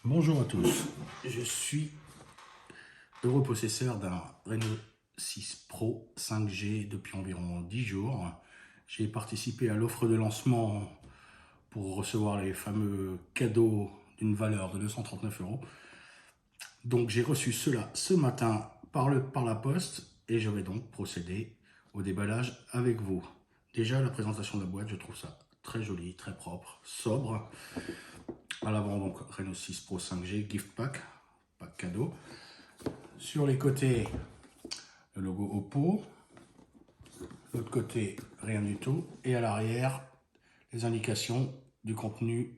Bonjour à tous, je suis heureux possesseur d'un Reno 6 Pro 5G depuis environ 10 jours. J'ai participé à l'offre de lancement pour recevoir les fameux cadeaux d'une valeur de 239 €. Donc j'ai reçu cela ce matin par la poste et je vais donc procéder au déballage avec vous. Déjà la présentation de la boîte, je trouve ça très joli, très propre, sobre. À l'avant donc Reno 6 Pro 5G gift pack cadeau. Sur les côtés, le logo Oppo. L'autre côté, rien du tout. Et à l'arrière, les indications du contenu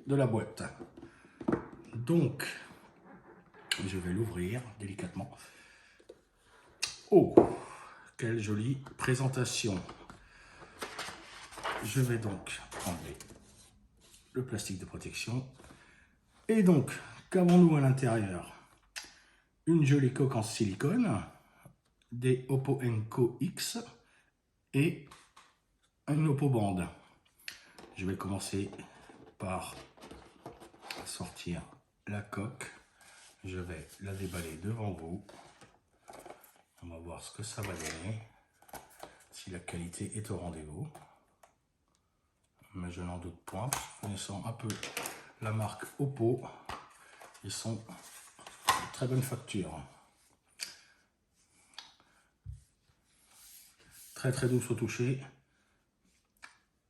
de la boîte. Donc, je vais l'ouvrir délicatement. Oh, quelle jolie présentation. Je vais donc enlever le plastique de protection. Et donc, qu'avons-nous à l'intérieur? Une jolie coque en silicone, des Oppo Enco X et une Oppo bande. Je vais commencer par sortir la coque. Je vais la déballer devant vous. On va voir ce que ça va donner, si la qualité est au rendez-vous. Mais je n'en doute point, connaissant un peu la marque Oppo, ils sont de très bonne facture. Très très douce au toucher,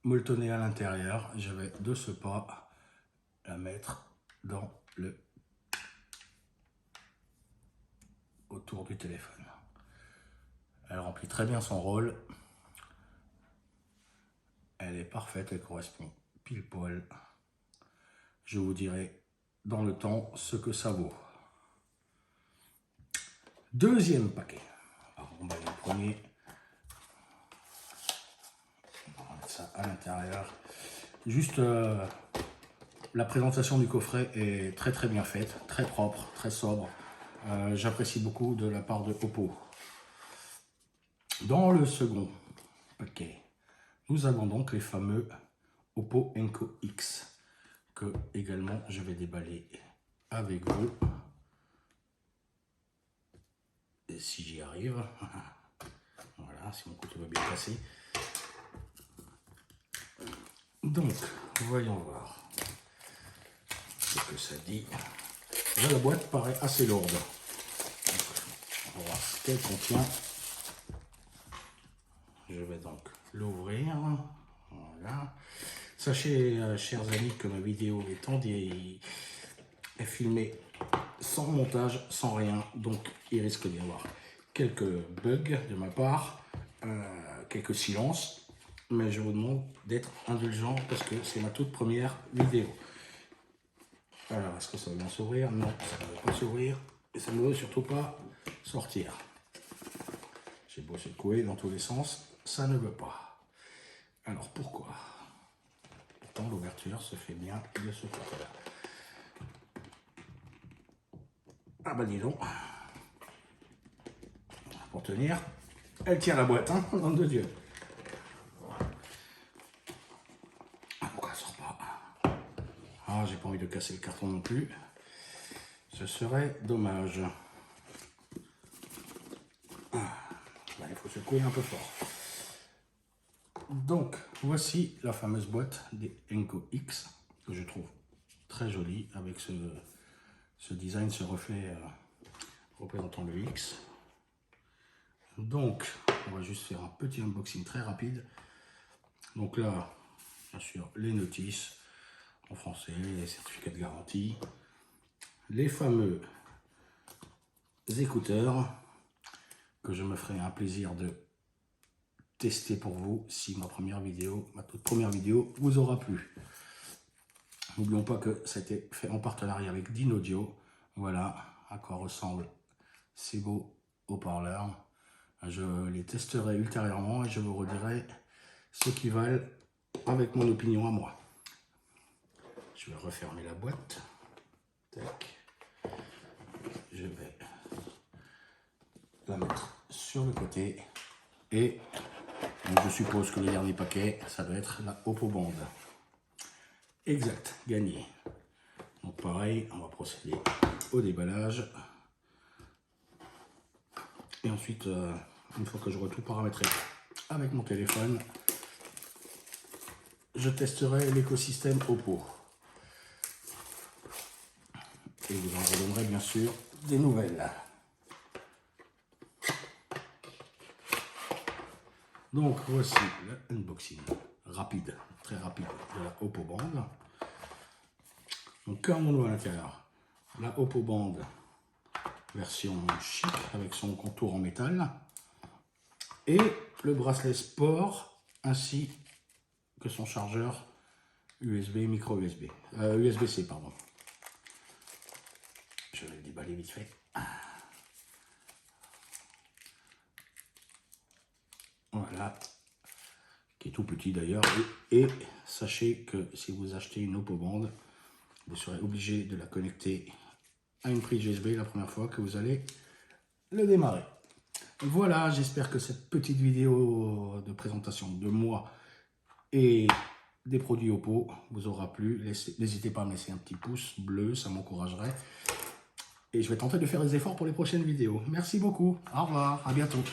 molletonnée à l'intérieur. Je vais de ce pas la mettre dans le autour du téléphone. Elle remplit très bien son rôle. Elle est parfaite, elle correspond pile poil. Je vous dirai dans le temps ce que ça vaut. Deuxième paquet. Alors, on va aller le premier. On va mettre ça à l'intérieur. Juste la présentation du coffret est très très bien faite, très propre, très sobre. J'apprécie beaucoup de la part de Oppo. Dans le second paquet, nous avons donc les fameux Oppo Enco X que également je vais déballer avec vous. Et si j'y arrive, voilà, si mon couteau va bien passer. Donc, voyons voir ce que ça dit. Là, la boîte paraît assez lourde. On va voir ce qu'elle contient. Je vais donc l'ouvrir. Voilà. Sachez, chers amis, que ma vidéo est filmée sans montage, sans rien. Donc, il risque d'y avoir quelques bugs de ma part, quelques silences. Mais je vous demande d'être indulgent parce que c'est ma toute première vidéo. Alors, est-ce que ça va bien s'ouvrir? Non, ça ne va pas s'ouvrir. Et ça ne veut surtout pas sortir. J'ai beau secouer dans tous les sens, ça ne veut pas. Alors, pourquoi? Pourtant, l'ouverture se fait bien de ce côté-là. Ah bah dis donc. Pour tenir, elle tient la boîte, hein, nom de Dieu. Pourquoi elle sort pas? Ah, j'ai pas envie de casser le carton non plus. Ce serait dommage. Il faut secouer un peu fort. Donc, voici la fameuse boîte des Enco X, que je trouve très jolie, avec ce design, ce reflet représentant le X. Donc, on va juste faire un petit unboxing très rapide. Donc là, bien sûr, les notices en français, les certificats de garantie, les fameux écouteurs que je me ferai un plaisir de tester pour vous si ma toute première vidéo vous aura plu. N'oublions pas que ça a été fait en partenariat avec Dynaudio. Voilà à quoi ressemblent ces beaux haut-parleurs. Je les testerai ultérieurement et je vous redirai ce qu'ils valent avec mon opinion à moi. Je vais refermer la boîte. Tac. Je vais la mettre sur le côté et donc je suppose que le dernier paquet, ça doit être la Oppo bande. Exact, gagné. Donc pas pareil, on va procéder au déballage. Et ensuite, une fois que j'aurai tout paramétré avec mon téléphone, je testerai l'écosystème Oppo. Et vous en redonnerai bien sûr des nouvelles. Donc voici l'unboxing rapide, très rapide de la Oppo Band. Donc comme on voit à l'intérieur, la Oppo Band version chic avec son contour en métal et le bracelet sport ainsi que son chargeur USB, micro USB, USB-C pardon. Je vais le déballer vite fait. Voilà, qui est tout petit d'ailleurs. Et sachez que si vous achetez une Oppo Band, vous serez obligé de la connecter à une prise USB la première fois que vous allez le démarrer. Voilà, j'espère que cette petite vidéo de présentation de moi et des produits Oppo vous aura plu. N'hésitez pas à me laisser un petit pouce bleu, ça m'encouragerait. Et je vais tenter de faire des efforts pour les prochaines vidéos. Merci beaucoup, au revoir, à bientôt.